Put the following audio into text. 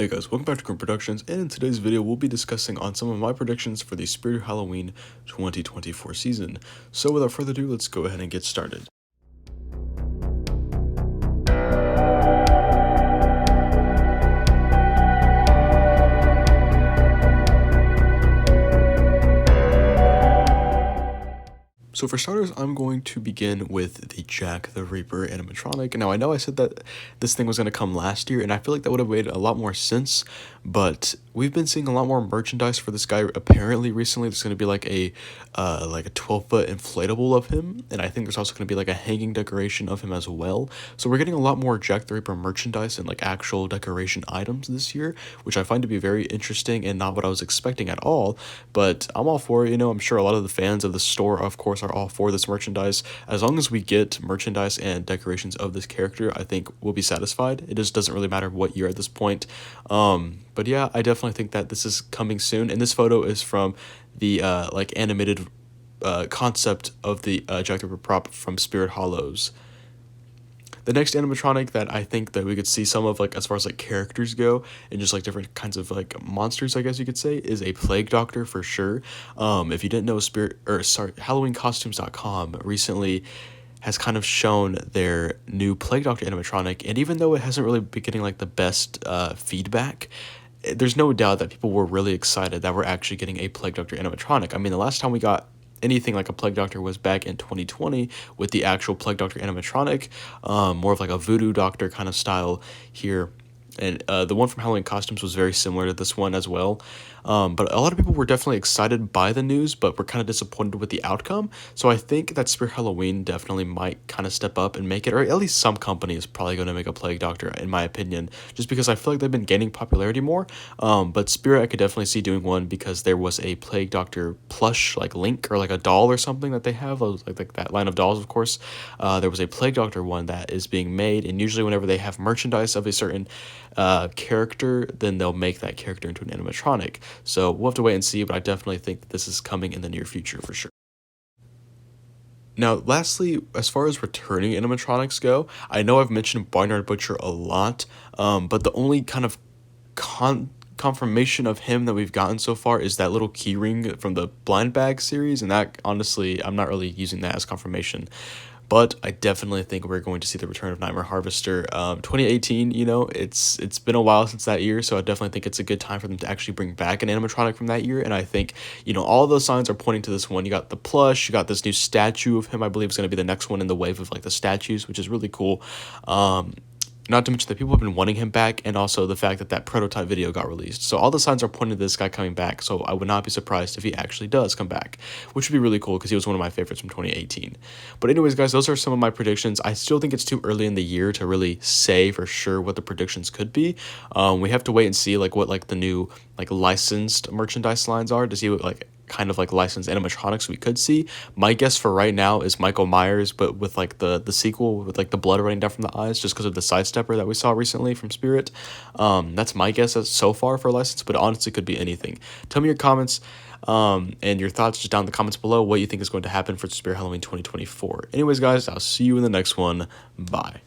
Hey guys, welcome back to Current Productions, and in today's video we'll be discussing on some of my predictions for the Spirit of Halloween 2024 season. So without further ado, let's go ahead and get started. So for starters, I'm going to begin with the Jack the Reaper animatronic. Now, I know I said that this thing was going to come last year, and I feel like that would have made a lot more sense, but we've been seeing a lot more merchandise for this guy apparently recently. There's going to be like a 12-foot inflatable of him, and I think there's also going to be like a hanging decoration of him as well. So we're getting a lot more Jack the Reaper merchandise and like actual decoration items this year, which I find to be very interesting and not what I was expecting at all, but I'm all for it. I'm sure a lot of the fans of the store, of course, are all for this merchandise. As long as we get merchandise and decorations of this character, I think we'll be satisfied. It just doesn't really matter what year at this point. But yeah, I definitely think that this is coming soon, and this photo is from the like animated concept of the Jack the Ripper prop from Spirit Hollows. The next animatronic that I think that we could see some of, like, as far as like characters go and just like different kinds of like monsters, I guess you could say, is a Plague Doctor for sure. If you didn't know, HalloweenCostumes.com recently has kind of shown their new Plague Doctor animatronic, and even though it hasn't really been getting like the best feedback, there's no doubt that people were really excited that we're actually getting a Plague Doctor animatronic. I mean, the last time we got anything like a Plague Doctor was back in 2020 with the actual Plague Doctor animatronic, more of like a Voodoo Doctor kind of style here. And the one from Halloween Costumes was very similar to this one as well. But a lot of people were definitely excited by the news, but were kind of disappointed with the outcome. So I think that Spirit Halloween definitely might kind of step up and make it, or at least some company is probably going to make a Plague Doctor, in my opinion, just because I feel like they've been gaining popularity more. But Spirit, I could definitely see doing one because there was a Plague Doctor plush, like Link, or like a doll or something that they have, like that line of dolls, of course. There was a Plague Doctor one that is being made, and usually whenever they have merchandise of a certain character, then they'll make that character into an animatronic. So we'll have to wait and see, but I definitely think that this is coming in the near future for sure. Now, lastly, as far as returning animatronics go, I know I've mentioned Barnyard Butcher a lot, but the only kind of confirmation of him that we've gotten so far is that little keyring from the Blind Bag series, and that, honestly, I'm not really using that as confirmation. But I definitely think we're going to see the return of Nightmare Harvester. 2018, it's been a while since that year, so I definitely think it's a good time for them to actually bring back an animatronic from that year. And I think, all of those signs are pointing to this one. You got the plush, you got this new statue of him, I believe is going to be the next one in the wave of like the statues, which is really cool. Not to mention that people have been wanting him back, and also the fact that that prototype video got released. So all the signs are pointing to this guy coming back, so I would not be surprised if he actually does come back, which would be really cool because he was one of my favorites from 2018. But anyways, guys, those are some of my predictions. I still think it's too early in the year to really say for sure what the predictions could be. We have to wait and see like what like the new like licensed merchandise lines are to see what like kind of like licensed animatronics we could see. My guess for right now is Michael Myers, but with like the sequel with like the blood running down from the eyes, just because of the sidestepper that we saw recently from Spirit. That's my guess as so far for license, but honestly could be anything. Tell me your comments and your thoughts just down in the comments below, what you think is going to happen for Spirit Halloween 2024. Anyways, guys, I'll see you in the next one. Bye.